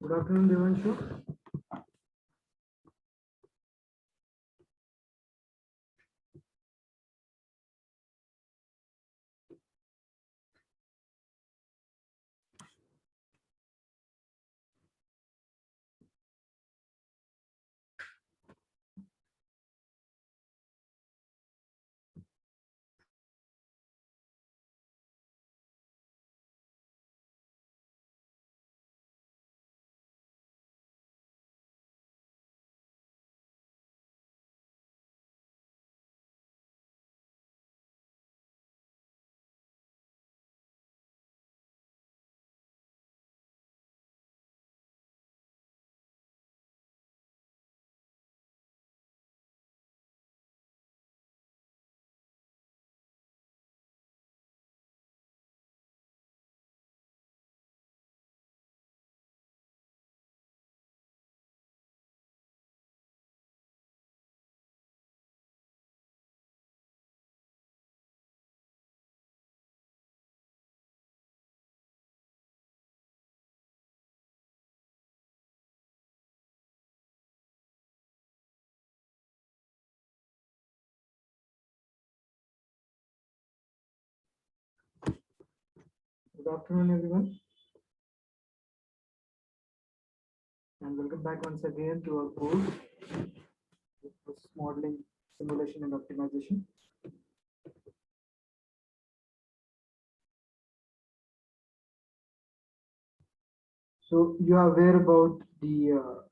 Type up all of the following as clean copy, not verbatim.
Good afternoon, Devanshu. Good afternoon, everyone, and welcome back once again to our course, Process Modeling, Simulation, and Optimization. So you are aware about the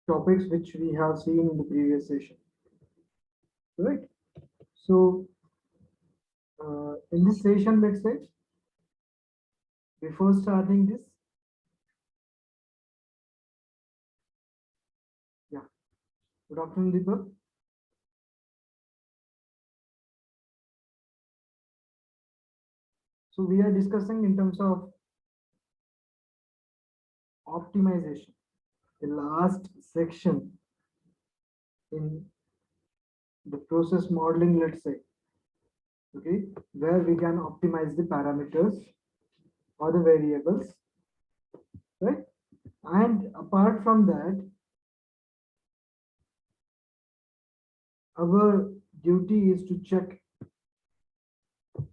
topics which we have seen in the previous session, right? So in this session, let's say, before starting this, yeah, good afternoon, Deepak. So we are discussing in terms of optimization, the last section in the process modeling, let's say, okay, where we can optimize the parameters or the variables, right? And apart from that, our duty is to check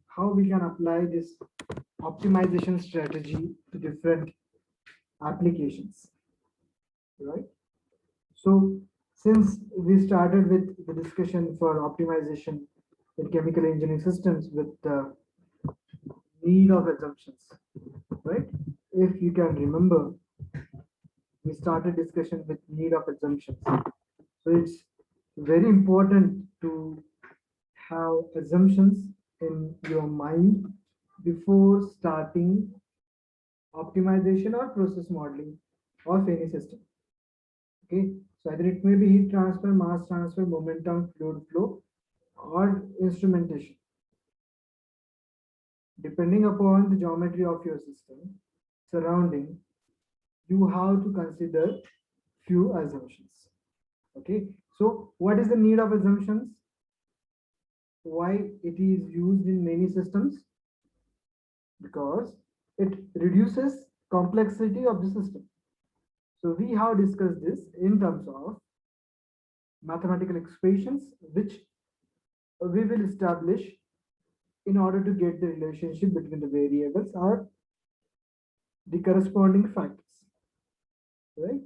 how we can apply this optimization strategy to different applications, right? So since we started with the discussion for optimization in chemical engineering systems with the need of assumptions, right? If you can remember, we started discussion with need of assumptions. So it's very important to have assumptions in your mind before starting optimization or process modeling of any system. Okay, so either it may be heat transfer, mass transfer, momentum, fluid flow, or instrumentation. Depending upon the geometry of your system surrounding, you have to consider few assumptions. Okay, so what is the need of assumptions? Why it is used in many systems? Because it reduces complexity of the system. So we have discussed this in terms of mathematical expressions which we will establish in order to get the relationship between the variables or the corresponding factors, right?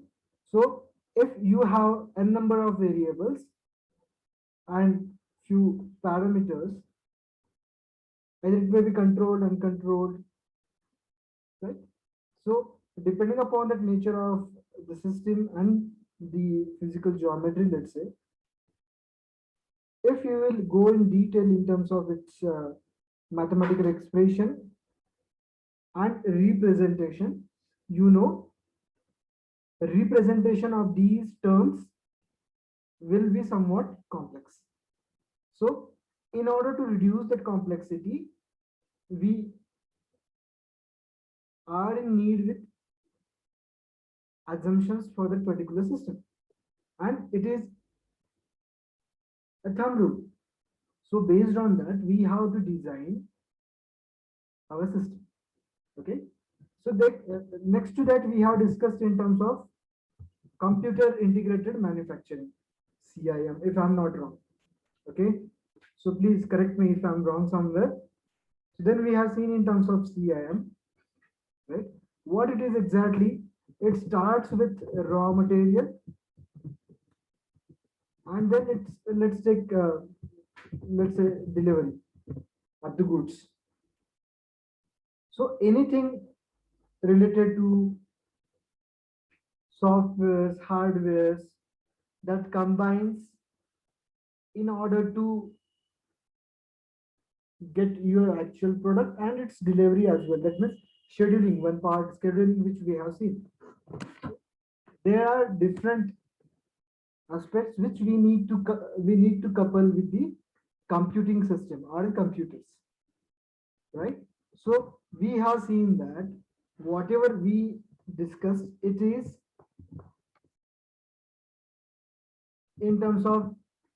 So if you have a number of variables and few parameters, either it may be controlled, uncontrolled, right? So depending upon the nature of the system and the physical geometry, let's say, if you will go in detail in terms of its mathematical expression and representation, you know, representation of these terms will be somewhat complex. So in order to reduce that complexity, we are in need with assumptions for that particular system, and it is a thumb rule. So based on that, we have to design our system. Okay, So that next to that we have discussed in terms of computer integrated manufacturing, CIM, if I'm not wrong. Okay, so please correct me if I'm wrong somewhere. So then we have seen in terms of CIM, right? What it is exactly? It starts with raw material, and then it's let's take let's say delivery of the goods. So anything related to softwares, hardwares that combines in order to get your actual product and its delivery as well. That means scheduling, one part scheduling which we have seen. There are different aspects which we need to couple with the computing system or computers, right? So we have seen that whatever we discussed, it is in terms of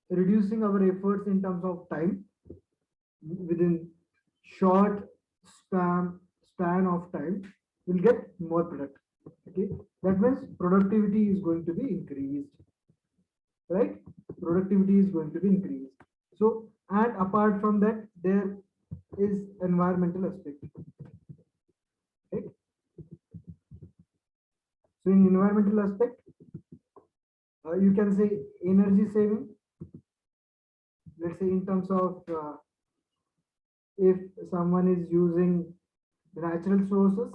reducing our efforts in terms of time within short span of time, will get more product. Okay, that means productivity is going to be increased, right? Productivity is going to be increased. So, and apart from that, there is environmental aspect, right? So in environmental aspect, you can say energy saving. Let's say in terms of if someone is using natural sources,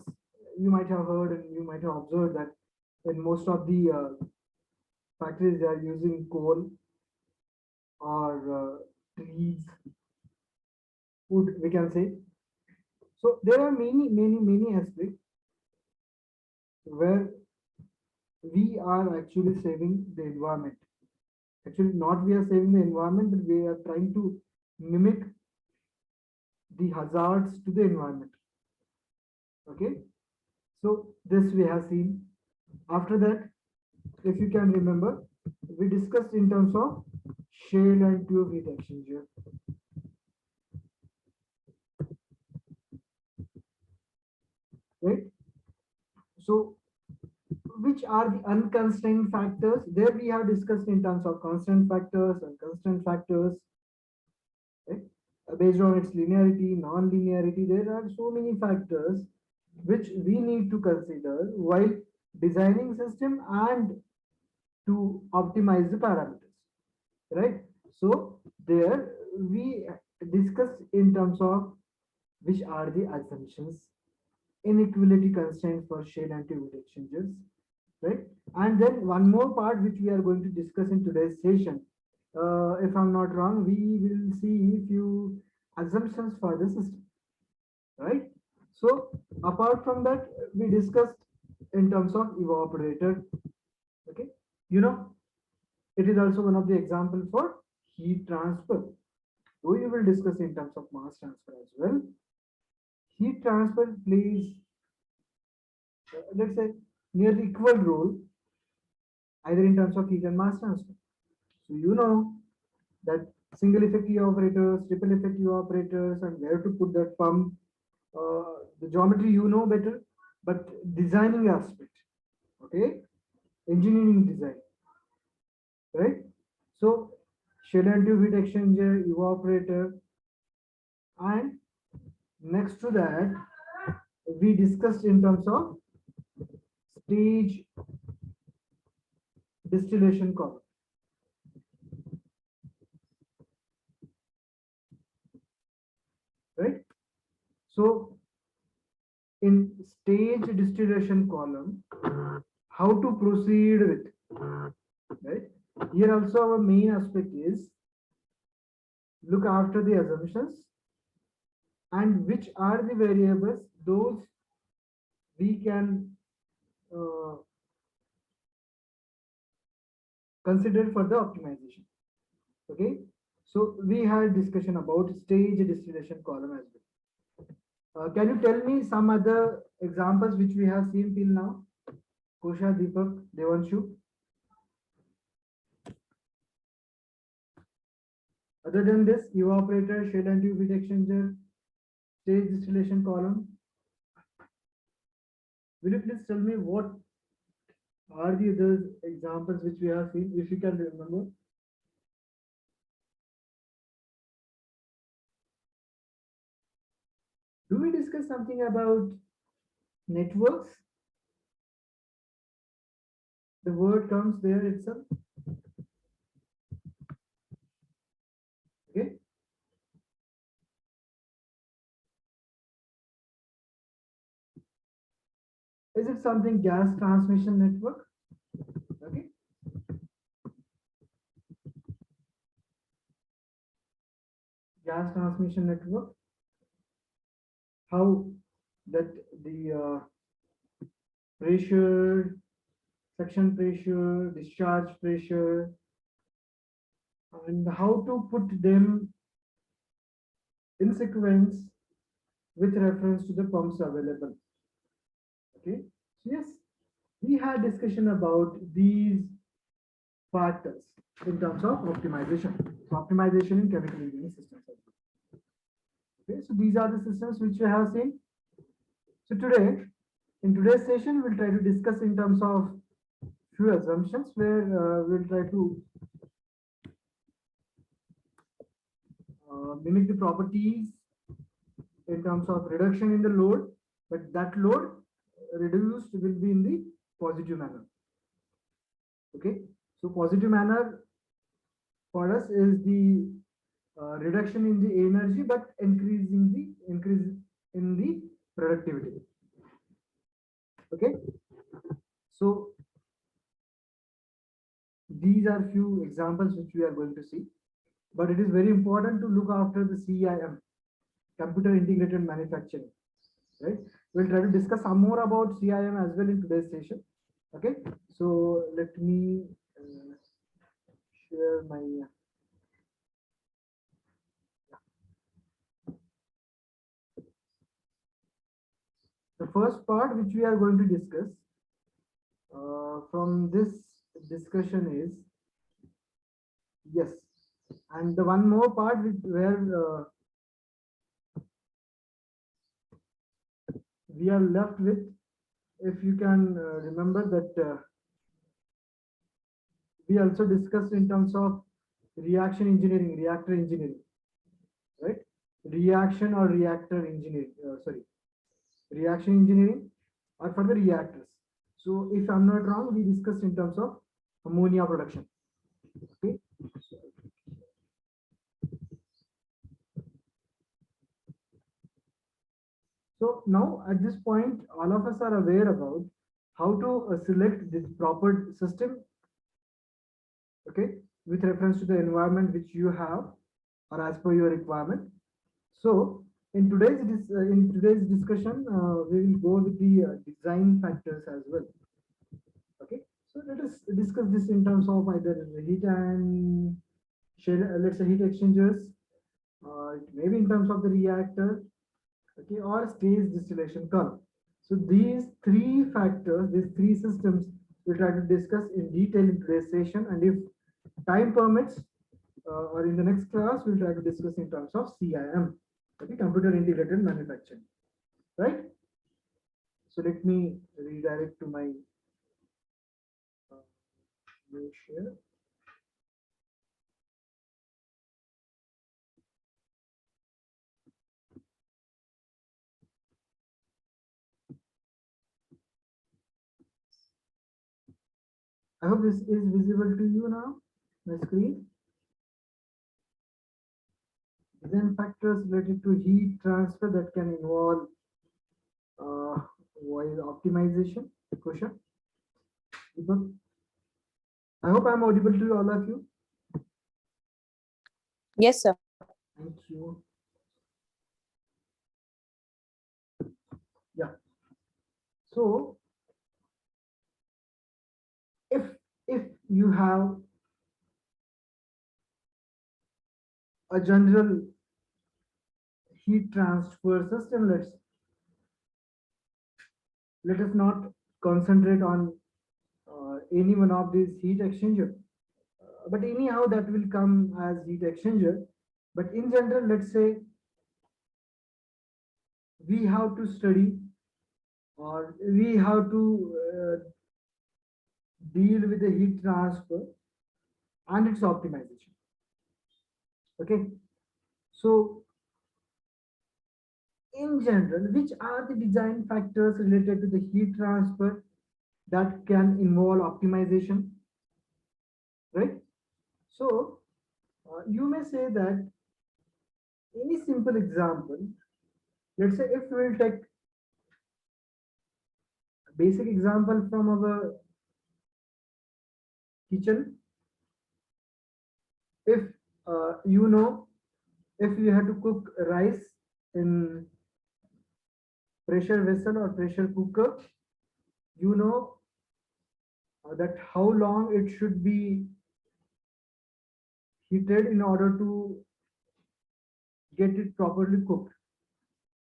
you might have heard and you might have observed that in most of the factories they are using coal or trees, wood, we can say. So there are many aspects where we are actually saving the environment. Actually, not we are saving the environment, but we are trying to mimic the hazards to the environment. Okay, so this we have seen. After that, if you can remember, we discussed in terms of shale and tube heat exchanger, right? So which are the unconstrained factors? There we have discussed in terms of constant factors and constant factors, right? Based on its linearity, non-linearity, there are so many factors which we need to consider while designing system and to optimize the parameters, right? So there we discussed in terms of which are the assumptions, inequality constraints for shale and tube exchangers, right? And then one more part which we are going to discuss in today's session. If I'm not wrong, we will see few assumptions for the system, right? So apart from that, we discussed in terms of evaporator. Okay, you know, it is also one of the example for heat transfer. So we will discuss in terms of mass transfer as well. Heat transfer plays, let's say, nearly equal role either in terms of heat and mass transfer. So you know that single effect evaporators, triple effect evaporators, and where to put that pump. The geometry you know better, but designing aspect, okay, engineering design, right? So shell and tube heat exchanger, evaporator, and next to that, we discussed in terms of stage distillation column, right? So in stage distillation column, how to proceed with, right? Here also our main aspect is look after the assumptions and which are the variables those we can uh, consider for the optimization. Okay, so we had discussion about stage distillation column as well. Can you tell me some other examples which we have seen till now? Kosha, Deepak, Devanshu. Other than this, evaporator, shell and tube heat exchanger, stage distillation column. Will you please tell me what are the other examples which we have seen, if you can remember? Do we discuss something about networks? The word comes there itself. Okay. Is it something gas transmission network? Okay. Gas transmission network. How that the pressure, suction pressure, discharge pressure, and how to put them in sequence with reference to the pumps available. Okay. So yes, we had discussion about these factors in terms of optimization. So optimization in chemical engineering systems. Okay, so these are the systems which we have seen. So today, in today's session, we'll try to discuss in terms of few assumptions where we'll try to mimic the properties in terms of reduction in the load, but that load reduced will be in the positive manner. Okay, so positive manner for us is the reduction in the energy, but increase in the productivity. Okay, so these are few examples which we are going to see, but it is very important to look after the CIM, computer integrated manufacturing, right? We'll try to discuss some more about CIM as well in today's session. Okay, so let me share my the first part which we are going to discuss from this discussion is yes, and the one more part where we are left with, if you can remember that we also discussed in terms of reaction engineering, reactor engineering, right? Reaction or reactor engineering, sorry, reaction engineering or for the reactors. So if I'm not wrong, we discussed in terms of ammonia production. Okay. So now at this point, all of us are aware about how to select this proper system, okay, with reference to the environment which you have or as per your requirement. So in today's discussion, we will go with the design factors as well. Okay, so let us discuss this in terms of either heat and let's say heat exchangers, maybe in terms of the reactor, okay, or stage distillation curve. So these three factors, these three systems, we'll try to discuss in detail in today's session, and if time permits, or in the next class, we'll try to discuss in terms of CIM, okay, computer integrated manufacturing, right? So let me redirect to my share. I hope this is visible to you now, my screen. Design factors related to heat transfer that can involve void optimization. Question. I hope I'm audible to all of you. Yes, sir. Thank you. Yeah. So if you have a general heat transfer system, let us not concentrate on any one of these heat exchanger, but anyhow that will come as heat exchanger. But in general, let's say we have to study or we have to deal with the heat transfer and its optimization. Okay, so in general, which are the design factors related to the heat transfer that can involve optimization, right? So you may say that any simple example, let's say if we'll take a basic example from our kitchen, if you know, if you have to cook rice in pressure vessel or pressure cooker, you know that how long it should be heated in order to get it properly cooked.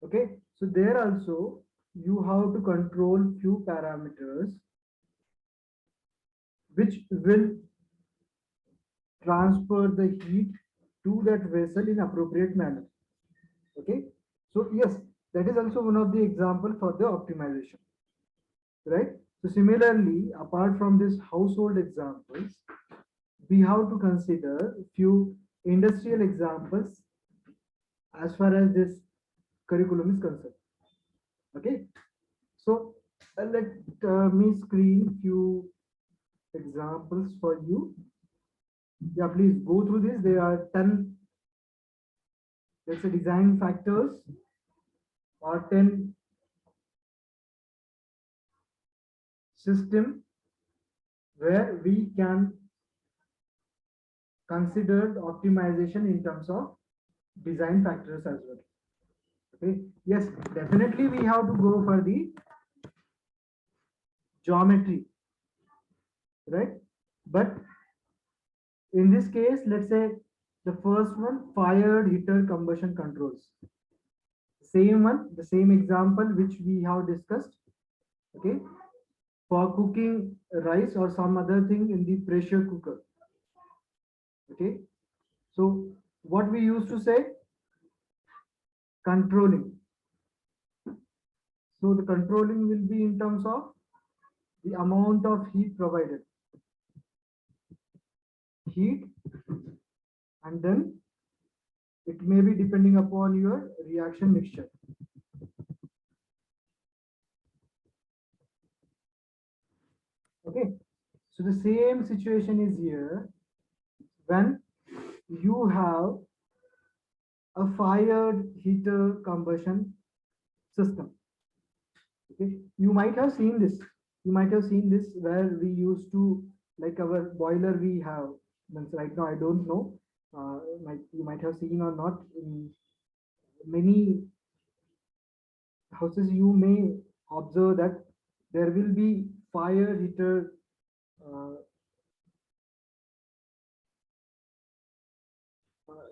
Okay, so there also you have to control few parameters which will transfer the heat to that vessel in appropriate manner. Okay, so yes, that is also one of the example for the optimization, right? So similarly, apart from this household examples, we have to consider few industrial examples as far as this curriculum is concerned. Okay, so let me screen few examples for you. Yeah, please go through this. There are 10, let's say, design factors or 10 system where we can consider the optimization in terms of design factors as well. Okay, yes, definitely we have to go for the geometry, right? But in this case, let's say the first one, fired heater combustion controls. Same one, the same example which we have discussed. Okay, for cooking rice or some other thing in the pressure cooker. Okay, so what we used to say, controlling. So the controlling will be in terms of the amount of heat provided. Heat, and then it may be depending upon your reaction mixture. Okay, so the same situation is here when you have a fired heater combustion system. Okay, you might have seen this. You might have seen this where we used to, like our boiler we have. Means right now I don't know. You might have seen or not. In many houses, you may observe that there will be fire heater.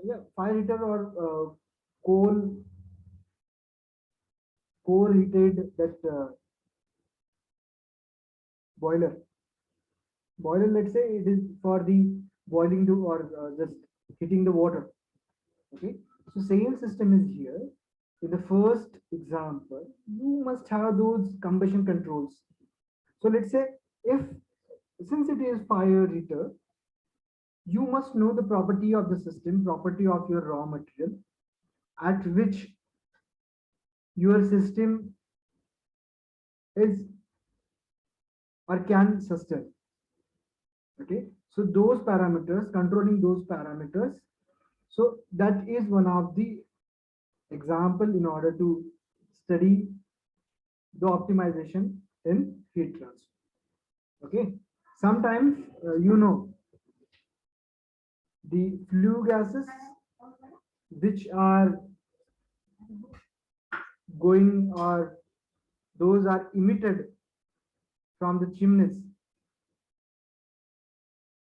Yeah, fire heater or coal coal heated that boiler. Boiler, let's say it is for the boiling the or just heating the water. Okay, so same system is here. In the first example, you must have those combustion controls. So let's say if, since it is fire heater, you must know the property of the system, property of your raw material, at which your system is or can sustain. Okay, so those parameters, controlling those parameters, so that is one of the example in order to study the optimization in heat transfer. Okay, sometimes the flue gases which are going or those are emitted from the chimneys,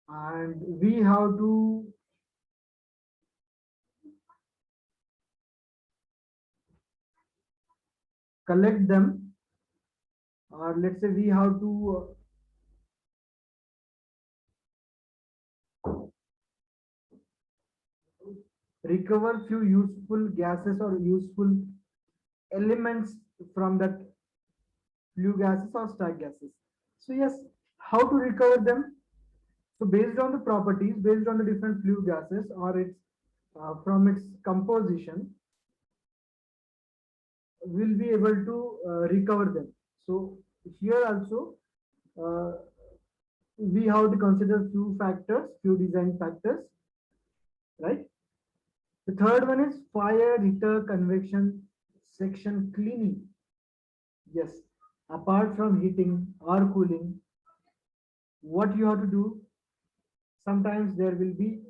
and we have to collect them, or let's say we have to recover few useful gases or useful elements from that flue gases or stack gases. So yes, how to recover them? So based on the properties, based on the different flue gases or its from its composition, we'll be able to recover them. So here also uh, we have to consider few factors, few design factors, right? The third one is fire heater convection section cleaning. Yes, apart from heating or cooling, what you have to do, sometimes there will be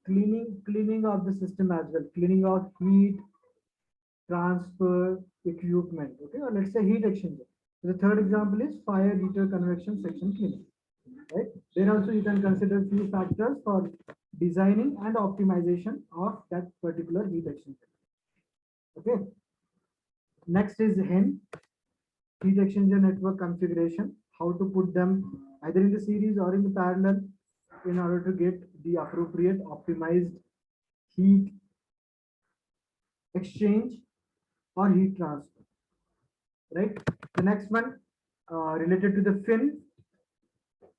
cleaning of the system as well, cleaning of heat transfer equipment, okay, or let's say heat exchanger. The third example is fire heater convection section cleaning, right? There also you can consider few factors for designing and optimization of that particular heat exchanger. Okay. Next is HEN, heat exchanger network configuration, how to put them either in the series or in the parallel in order to get the appropriate optimized heat exchange or heat transfer, right? The next one related to the fin,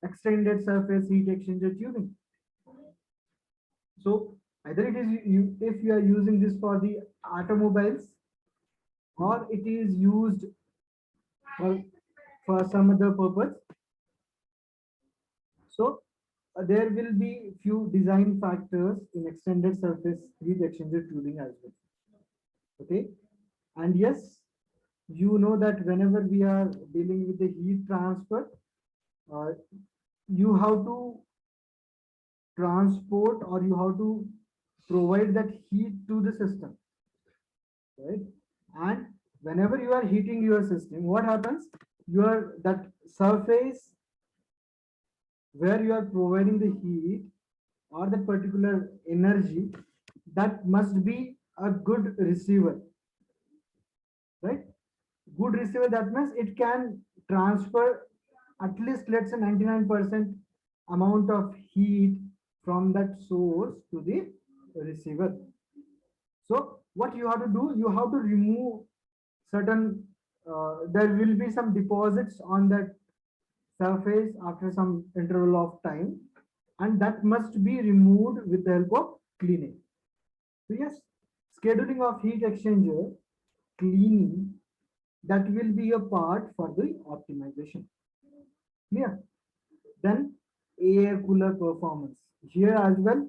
extended surface heat exchanger tubing. So either it is if you are using this for the automobiles or it is used for, for some other purpose. So there will be few design factors in extended surface heat exchanger tubing as well. Okay, and yes, you know that whenever we are dealing with the heat transfer, uh, you have to transport or you have to provide that heat to the system, right? And whenever you are heating your system, what happens? Your that surface where you are providing the heat or the particular energy, that must be a good receiver, right? Good receiver, that means it can transfer at least, let's say, 99% amount of heat from that source to the receiver. So what you have to do, you have to remove certain there will be some deposits on that surface after some interval of time, and that must be removed with the help of cleaning. So yes, scheduling of heat exchanger cleaning, that will be a part for the optimization. Clear? Then air cooler performance. Here as well,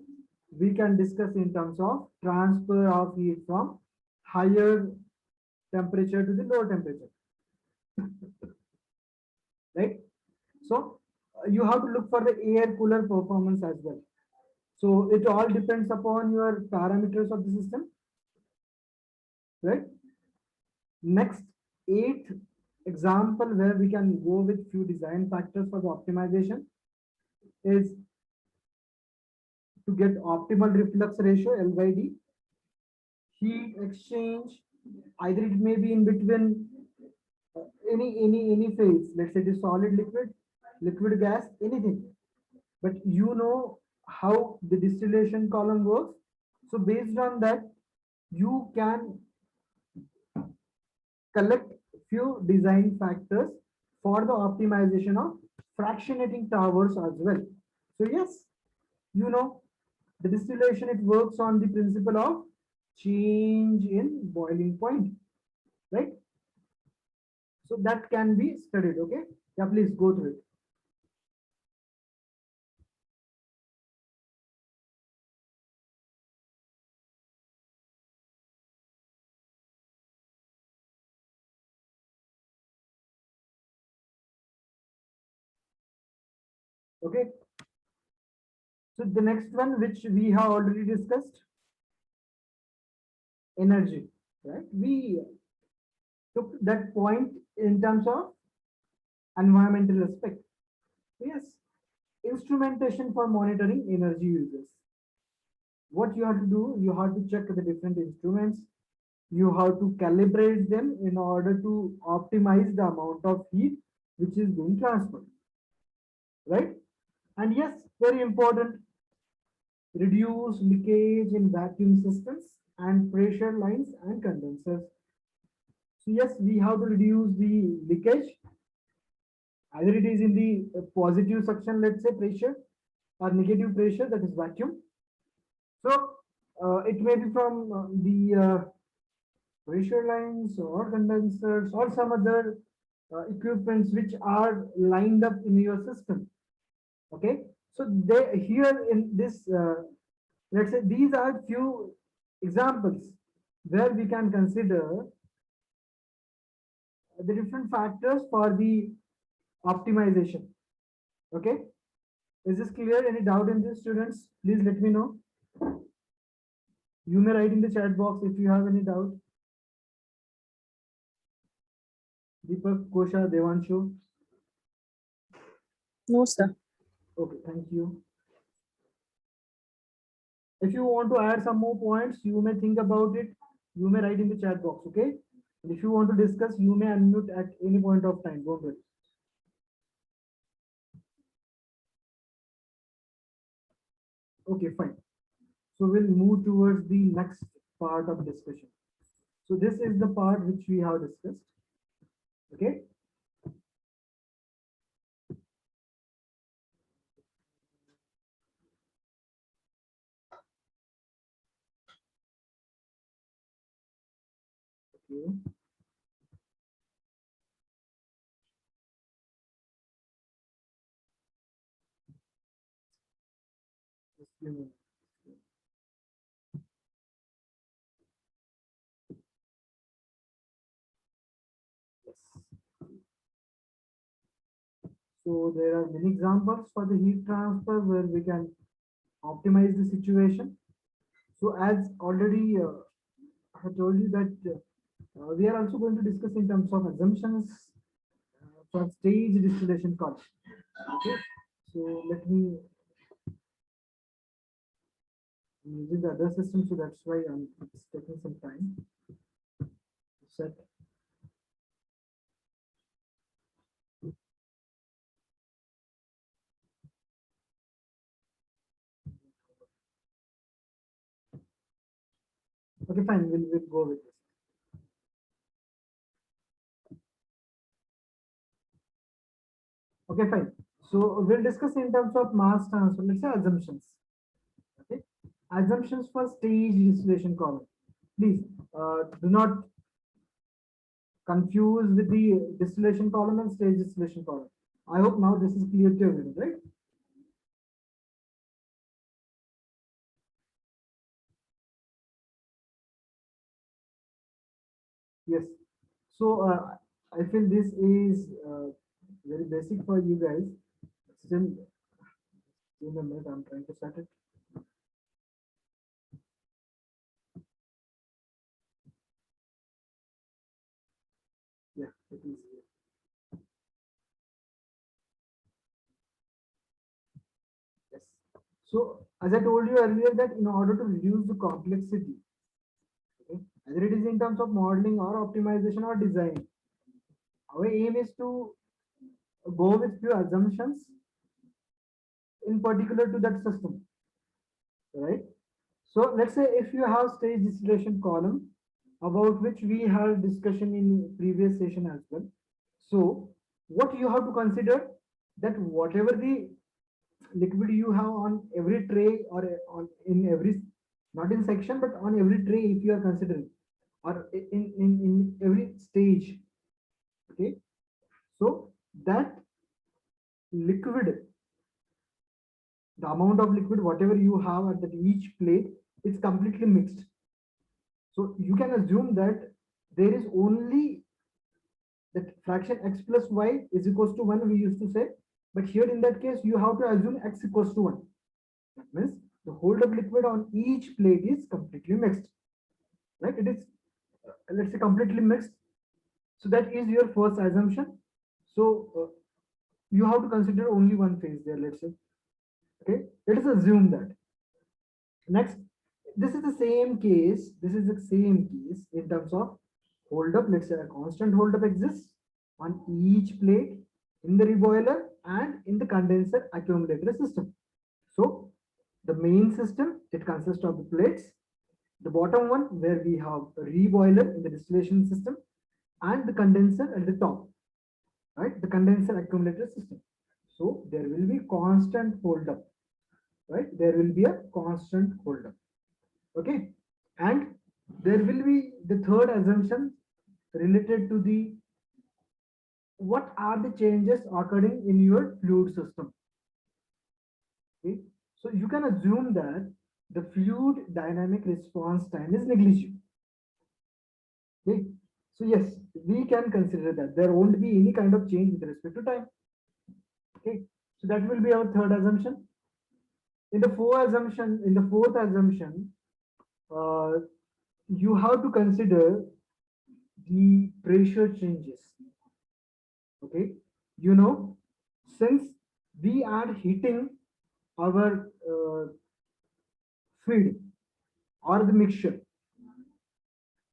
we can discuss in terms of transfer of heat from higher temperature to the lower temperature, right? So you have to look for the air cooler performance as well. So it all depends upon your parameters of the system, right? Next, eighth example where we can go with few design factors for the optimization is to get optimal reflux ratio L by D, heat exchange, either it may be in between any phase, let's say it is solid liquid gas, anything, but you know how the distillation column works. So based on that, you can collect few design factors for the optimization of fractionating towers as well. So yes, you know, the distillation, it works on the principle of change in boiling point, right? So that can be studied. Okay, yeah, please go through it. Okay, so the next one, which we have already discussed, energy, right? We took that point in terms of environmental aspect. Yes, instrumentation for monitoring energy uses. What you have to do, you have to check the different instruments. You have to calibrate them in order to optimize the amount of heat which is being transferred, right? And yes, very important, reduce leakage in vacuum systems and pressure lines and condensers. So yes, we have to reduce the leakage. Either it is in the positive suction, let's say pressure, or negative pressure, that is vacuum. So it may be from the pressure lines or condensers or some other equipments which are lined up in your system. Okay, so they here in this, let's say these are few examples where we can consider the different factors for the optimization. Okay, is this clear? Any doubt in this, students? Please let me know. You may write in the chat box if you have any doubt. Deepak, Kosha, Devanshu. No, sir. Okay, thank you. If you want to add some more points, you may think about it. You may write in the chat box, okay? And if you want to discuss, you may unmute at any point of time. Don't worry. Okay, fine. So we'll move towards the next part of discussion. So this is the part which we have discussed. Okay. Okay. Just give me. Yes. So there are many examples for the heat transfer where we can optimize the situation. So as already I told you that we are also going to discuss in terms of assumptions for stage distillation column. Okay, so let me using the other system, so that's why it's taking some time to set. Okay, fine, we'll go with this. Okay, fine. So we'll discuss in terms of mass transfer. Let's say assumptions. Okay, assumptions for stage distillation column. Please do not confuse with the distillation column and stage distillation column. I hope now this is clear to everyone, right? Yes. So I feel this is very basic for you guys. Still, in a minute, I'm trying to set it. Yeah, it is here. Yes. So as I told you earlier that in order to reduce the complexity, okay, whether it is in terms of modeling or optimization or design, our aim is to go with few assumptions in particular to that system, right? So let's say if you have stage distillation column about which we had discussion in previous session as well. So what you have to consider that whatever the liquid you have on every tray or on in every, not in section but on every tray if you are considering, or in every stage. Okay, so that liquid, the amount of liquid whatever you have at that each plate, it's completely mixed. So you can assume that there is only that fraction x plus y is equals to 1 we used to say, but here in that case you have to assume x equals to 1. That means the hold of liquid on each plate is completely mixed, right? It is let's say completely mixed. So that is your first assumption. So you have to consider only one phase there, let's say. Okay, let us assume that. Next, this is the same case. This is the same case in terms of hold up. Let's say a constant hold up exists on each plate in the reboiler and in the condenser accumulator system. So the main system, it consists of the plates. The bottom one where we have a reboiler in the distillation system, and the condenser at the top, right? The condenser accumulator system. So there will be constant hold up, right? There will be a constant hold up. Okay. And there will be the third assumption related to the what are the changes occurring in your fluid system. Okay. So you can assume that the fluid dynamic response time is negligible. Okay. So yes, we can consider that there won't be any kind of change with respect to time. Okay. So that will be our third assumption. In the fourth assumption, uh, you have to consider the pressure changes. Okay. You know, since we are heating our feed or the mixture.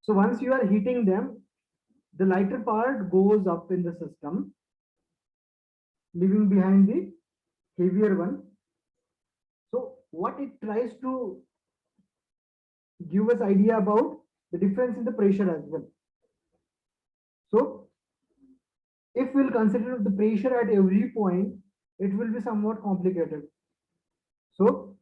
So once you are heating them, the lighter part goes up in the system, leaving behind the heavier one. So what it tries to give us idea about the difference in the pressure as well. So if we'll consider the pressure at every point, it will be somewhat complicated. So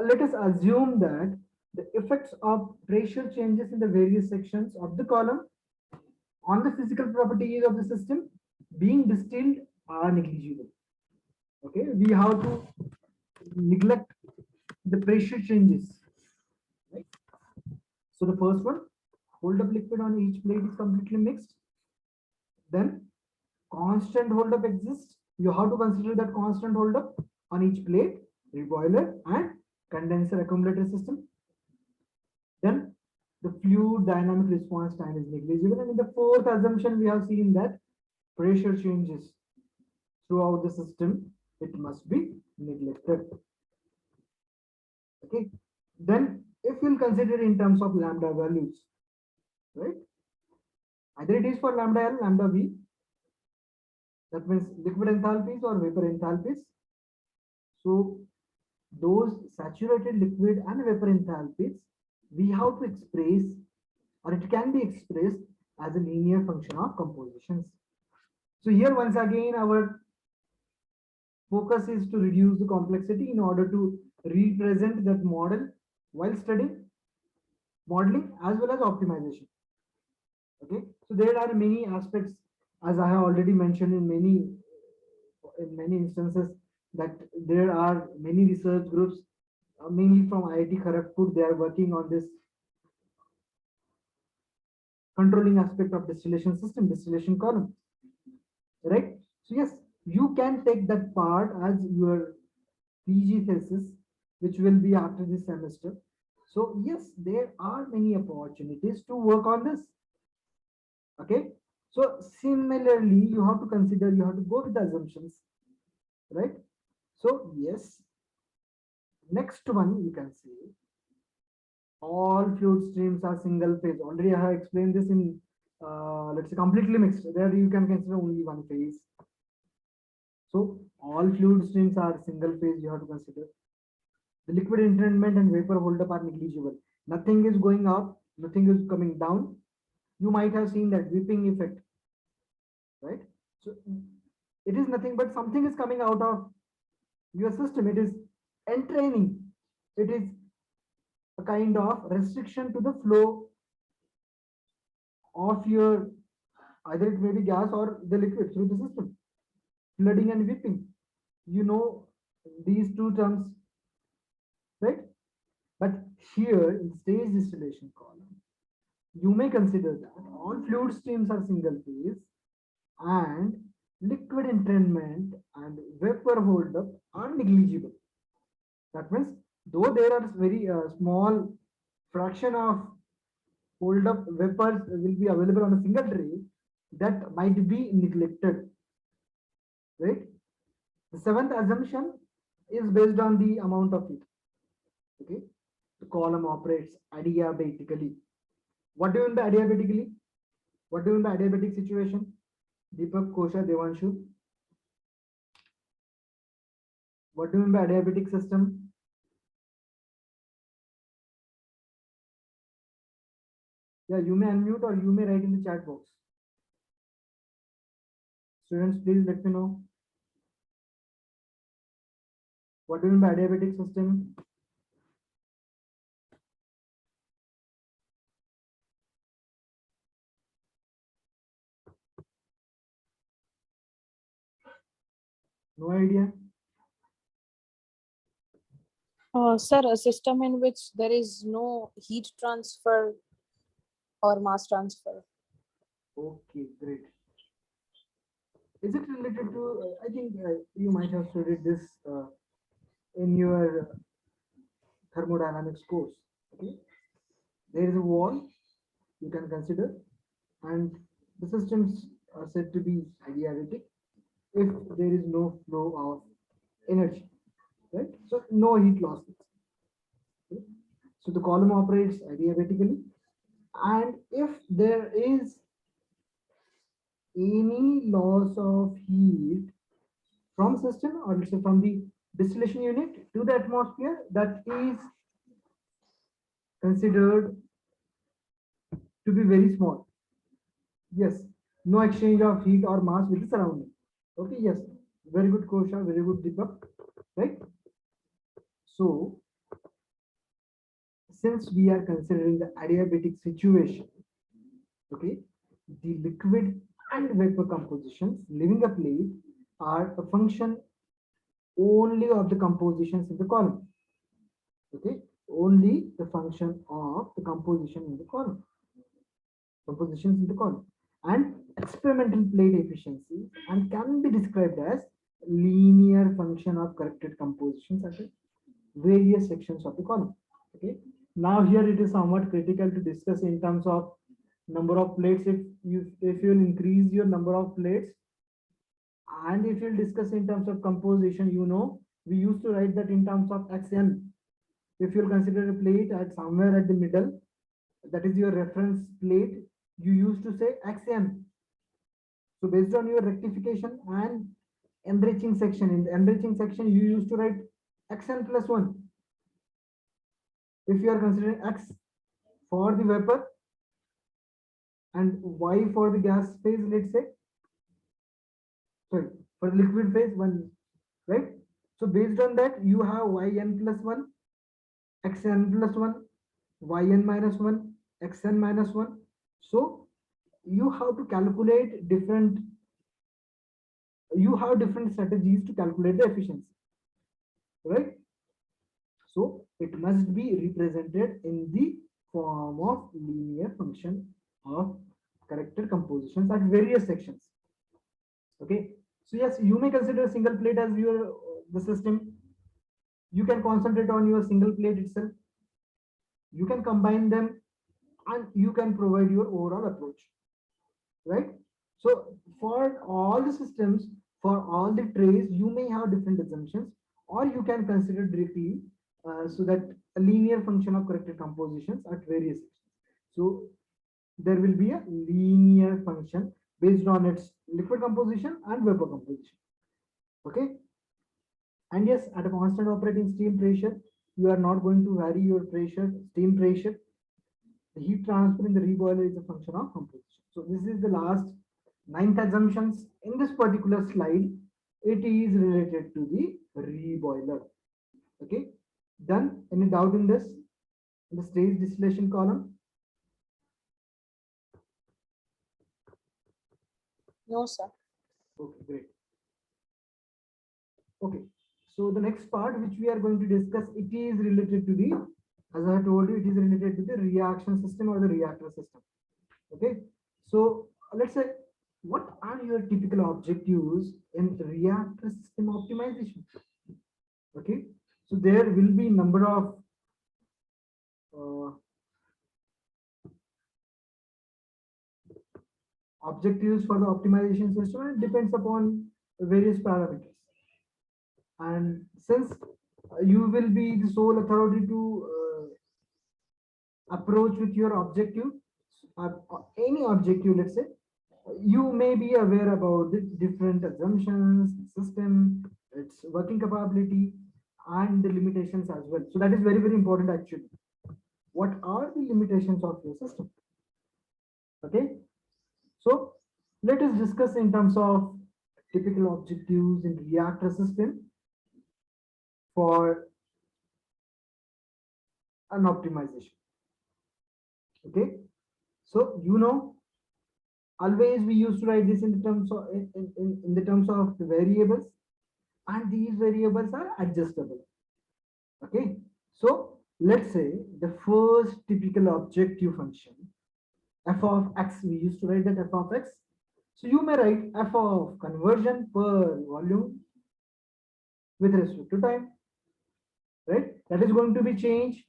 let us assume that the effects of pressure changes in the various sections of the column on the physical properties of the system being distilled are negligible. Okay, we have to neglect the pressure changes. Right? So the first one, hold up liquid on each plate is completely mixed. Then constant hold up exists. You have to consider that constant hold up on each plate, reboiler, and condenser accumulator system. Then the fluid dynamic response time is negligible. And in the fourth assumption, we have seen that pressure changes throughout the system, it must be neglected. Okay. Then if we'll consider in terms of lambda values, right? Either it is for lambda L, lambda V, that means liquid enthalpies or vapor enthalpies. So those saturated liquid and vapor enthalpies, we have to express, or it can be expressed as a linear function of compositions. So here once again our focus is to reduce the complexity in order to represent that model while studying modeling as well as optimization. Okay, so there are many aspects, as I have already mentioned in many instances, that there are many research groups, mainly from IIT Kharagpur. They are working on this controlling aspect of distillation system, distillation column, right? So yes, you can take that part as your PG thesis, which will be after this semester. So yes, there are many opportunities to work on this. Okay. So similarly, you have to consider, you have to go with the assumptions, right? So yes, next one you can say all fluid streams are single phase. Already I have explained this in let's say completely mixed. There you can consider only one phase. So all fluid streams are single phase. You have to consider the liquid entrainment and vapor holdup are negligible. Nothing is going up, nothing is coming down. You might have seen that whipping effect, right? So it is nothing but something is coming out of your system. It is entraining. It is a kind of restriction to the flow of your, either it may be gas or the liquid through the system. Flooding and whipping. You know these two terms, right? But here in stage distillation column, you may consider that all fluid streams are single phase and liquid entrainment and vapor holdup are negligible. That means though there are very small fraction of holdup vapors will be available on a single tray, that might be neglected, right? The seventh assumption is based on the amount of heat. Okay, the column operates adiabatically. What do you mean by adiabatically? What do you mean by adiabatic situation? Deepak, Kosha, Devanshu. What do you mean by adiabatic system? Yeah, you may unmute or you may write in the chat box. Students, please let me know. What do you mean by adiabatic system? No idea? Sir, a system in which there is no heat transfer or mass transfer. Okay, great. Is it related to, I think you might have studied this in your thermodynamics course. Okay, there is a wall you can consider, and the systems are said to be adiabatic if there is no flow of energy, right? So no heat loss. Okay? So the column operates adiabatically, and if there is any loss of heat from system, or let's say from the distillation unit to the atmosphere, that is considered to be very small. Yes, no exchange of heat or mass with the surrounding. Okay, yes, very good Kosha, very good Deepak, right? So, since we are considering the adiabatic situation, okay, the liquid and vapor compositions leaving a plate are a function only of the compositions in the column. Okay, only the function of the composition in the column, compositions in the column, and experimental plate efficiency, and can be described as linear function of corrected compositions at various sections of the column. Okay, now here it is somewhat critical to discuss in terms of number of plates. If you will increase your number of plates, and if you'll discuss in terms of composition, we used to write that in terms of xn. If you'll consider a plate at somewhere at the middle, that is your reference plate, you used to say xn. So based on your rectification and enriching section, in the enriching section you used to write xn plus 1. If you are considering x for the vapor and y for the gas phase, let's say, sorry, for the liquid phase 1, right? So based on that, you have yn plus 1, xn plus 1, yn minus 1, xn minus 1. So you have to calculate different, you have different strategies to calculate the efficiency, right? So it must be represented in the form of linear function of corrected compositions at various sections. Okay, so yes, you may consider a single plate as your the system. You can concentrate on your single plate itself. You can combine them, and you can provide your overall approach, right? So for all the systems, for all the trays, you may have different assumptions, or you can consider directly so that a linear function of corrected compositions at various sections. So there will be a linear function based on its liquid composition and vapor composition. Okay. And yes, at a constant operating steam pressure, you are not going to vary your pressure, steam pressure. The heat transfer in the reboiler is a function of composition. So this is the last 9th assumptions in this particular slide. It is related to the reboiler. Okay. Done. Any doubt in this? In the stage distillation column? No, sir. Okay, great. Okay, so the next part which we are going to discuss, it is related to the, as I told you, it is related to the reaction system or the reactor system. Okay, so let's say, what are your typical objectives in reactor system optimization? Okay, so there will be number of objectives for the optimization system, and it depends upon various parameters. And since you will be the sole authority to approach with your objective, any objective, let's say, you may be aware about the different assumptions, system, its working capability, and the limitations as well. So that is very, very important actually. What are the limitations of your system? Okay, so let us discuss in terms of typical objectives in reactor system for an optimization. Okay, so always we used to write this in the terms of in the terms of the variables, and these variables are adjustable. Okay, so let's say the first typical objective function f of x, we used to write that f of x. So you may write f of conversion per volume with respect to time, right? That is going to be changed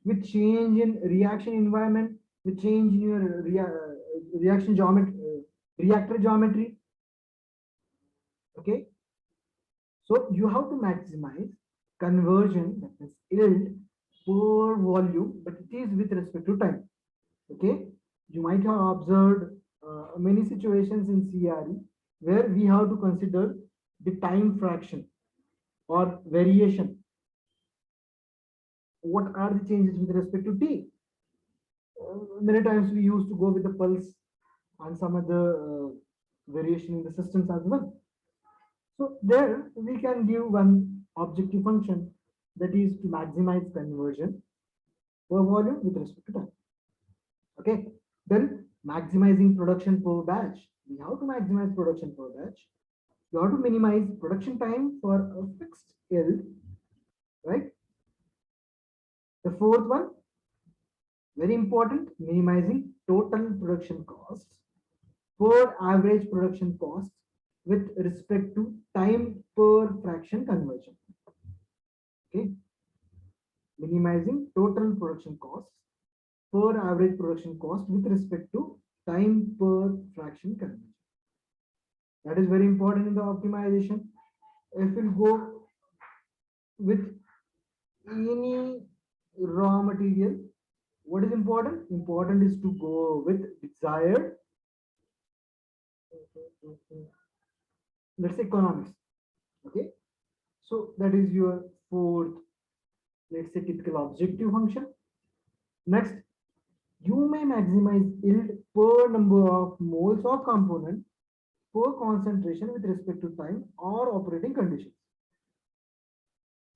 with change in reaction environment, with change in your reaction geometry, reactor geometry. Okay, so you have to maximize conversion, that is yield per volume, but it is with respect to time. Okay, you might have observed many situations in CRE where we have to consider the time fraction or variation. What are the changes with respect to t? Many times we used to go with the pulse and some other variation in the systems as well. So there we can give one objective function, that is to maximize conversion per volume with respect to time. Okay, then maximizing production per batch. We have to maximize production per batch. You have to minimize production time for a fixed yield, right? The fourth one, very important, minimizing total production costs per average production cost with respect to time per fraction conversion. Okay, minimizing total production costs per average production cost with respect to time per fraction conversion. That is very important in the optimization. If we go with any raw material, what is important? Important is to go with desired, let's say, economics. Okay, so that is your fourth, let's say, typical objective function. Next, you may maximize yield per number of moles of component per concentration with respect to time or operating conditions.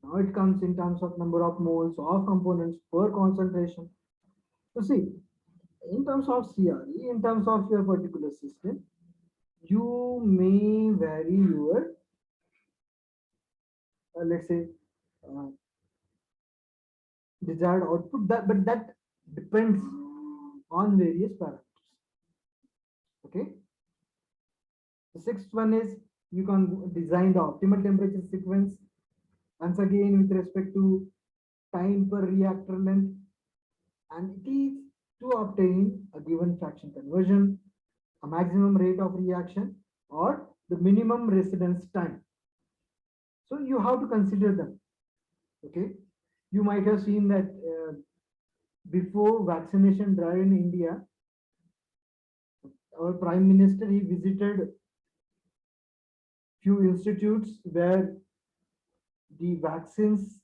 Now it comes in terms of number of moles of components per concentration. So see, in terms of CRE, in terms of your particular system, you may vary your, let's say, uh, desired output, but that depends on various parameters. Okay. The sixth one is you can design the optimal temperature sequence. Once again, with respect to time per reactor length, and it is to obtain a given fraction conversion, a maximum rate of reaction, or the minimum residence time. So you have to consider them. Okay, you might have seen that before vaccination drive in India, our Prime Minister, he visited few institutes where the vaccines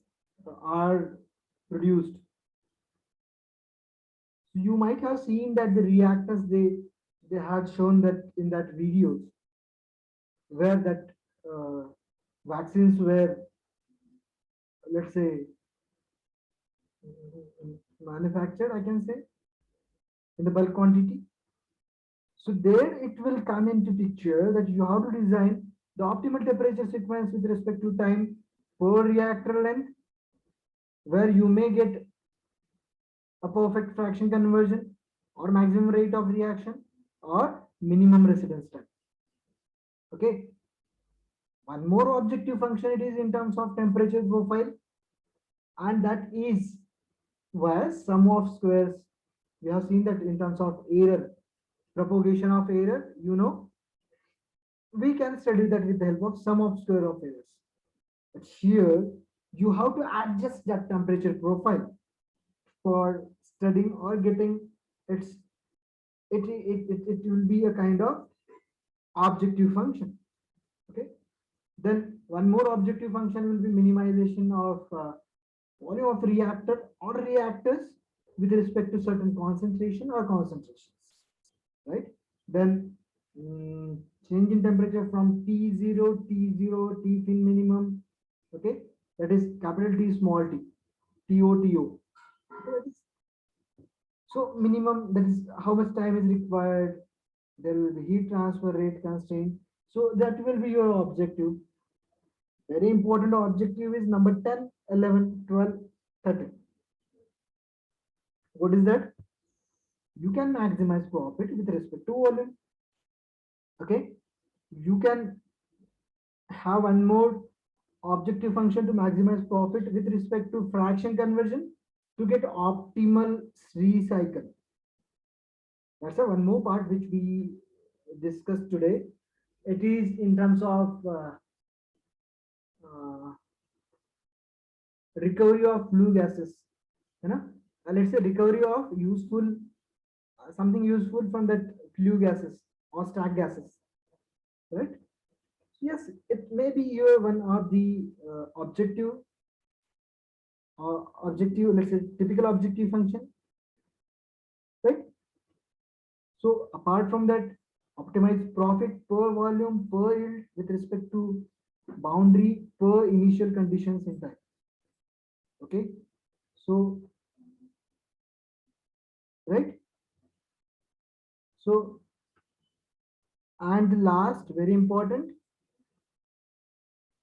are produced. So you might have seen that the reactors, they had shown that in that videos where that vaccines were, let's say, manufactured, I can say, in the bulk quantity. So there it will come into picture that you have to design the optimal temperature sequence with respect to time per reactor length, where you may get a perfect fraction conversion or maximum rate of reaction or minimum residence time. Okay. One more objective function it is in terms of temperature profile, and that is where sum of squares. We have seen that in terms of error, propagation of error, we can study that with the help of sum of square of errors. But here you have to adjust that temperature profile for studying or getting its, it will be a kind of objective function. Okay, then one more objective function will be minimization of volume of reactor or reactors with respect to certain concentration or concentrations, right? Then change in temperature from T0, T fin minimum, okay, that is capital T, small t, TO. So minimum, that is how much time is required. There will be heat transfer rate constraint. So that will be your objective. Very important objective is number 10, 11, 12, 13. What is that? You can maximize profit with respect to volume. Okay. You can have one more objective function to maximize profit with respect to fraction conversion to get optimal recycle. That's a one more part which we discussed today. It is in terms of recovery of flue gases. You know, let's say recovery of useful something useful from that flue gases or stack gases, right? Yes, it may be your one of the objective or objective, let's say typical objective function, right? So apart from that, optimize profit per volume per yield with respect to boundary per initial conditions in time. Okay, so right. So and the last, very important,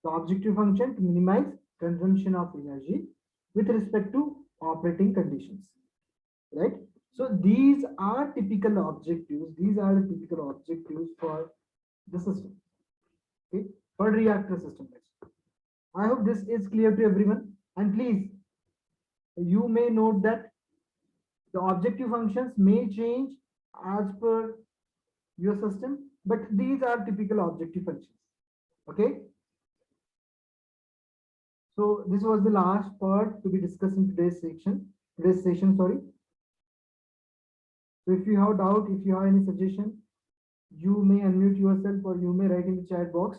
the objective function to minimize consumption of energy with respect to operating conditions, right? So these are typical objectives. These are the typical objectives for the system, okay, for reactor system. I hope this is clear to everyone. And please, you may note that the objective functions may change as per your system, but these are typical objective functions. Okay. So this was the last part to be discussed in today's session, sorry. So if you have doubt, if you have any suggestion, you may unmute yourself or you may write in the chat box.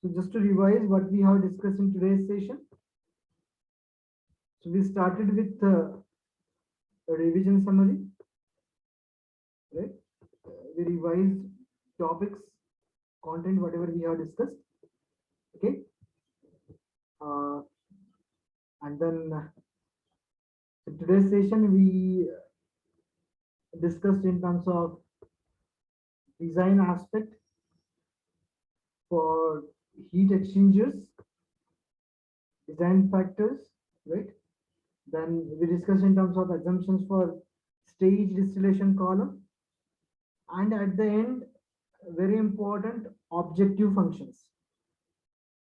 So just to revise what we have discussed in today's session. So we started with a revision summary, right? We revised topics, content, whatever we have discussed. Okay. And then in today's session, we discussed in terms of design aspect for heat exchangers, design factors, right? Then we discussed in terms of assumptions for stage distillation column. And at the end, very important, objective functions.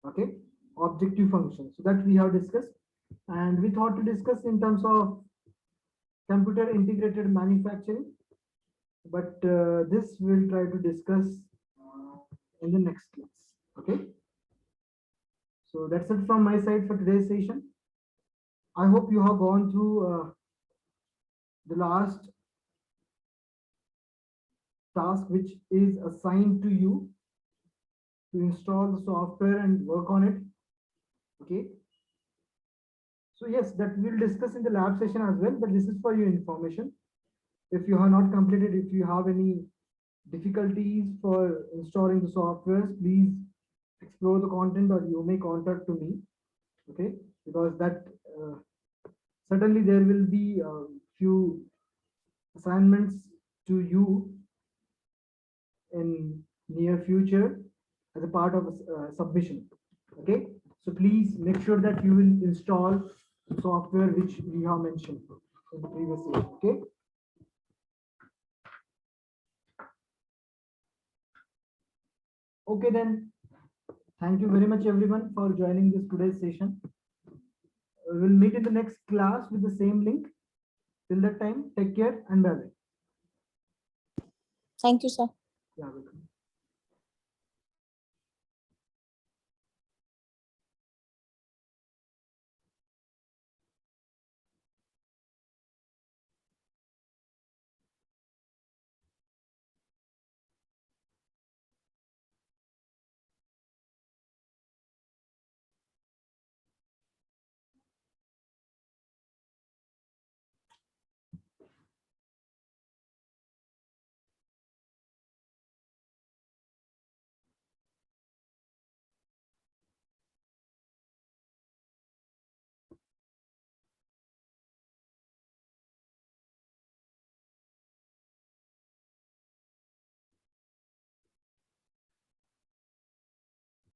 Okay, objective functions. So that we have discussed. And we thought to discuss in terms of computer integrated manufacturing. But this we'll try to discuss in the next class. Okay. So that's it from my side for today's session. I hope you have gone through the last task which is assigned to you to install the software and work on it. Okay. So yes, that we'll discuss in the lab session as well, but this is for your information. If you have not completed, if you have any difficulties for installing the software, please explore the content or you may contact to me. Okay, because that certainly there will be a few assignments to you in near future as a part of submission. Okay, so please make sure that you will install software which we have mentioned in the previous session. Okay. Okay, then thank you very much everyone for joining this today's session. We'll meet in the next class with the same link. Till that time, take care and bye. Thank you, sir. Yeah, welcome.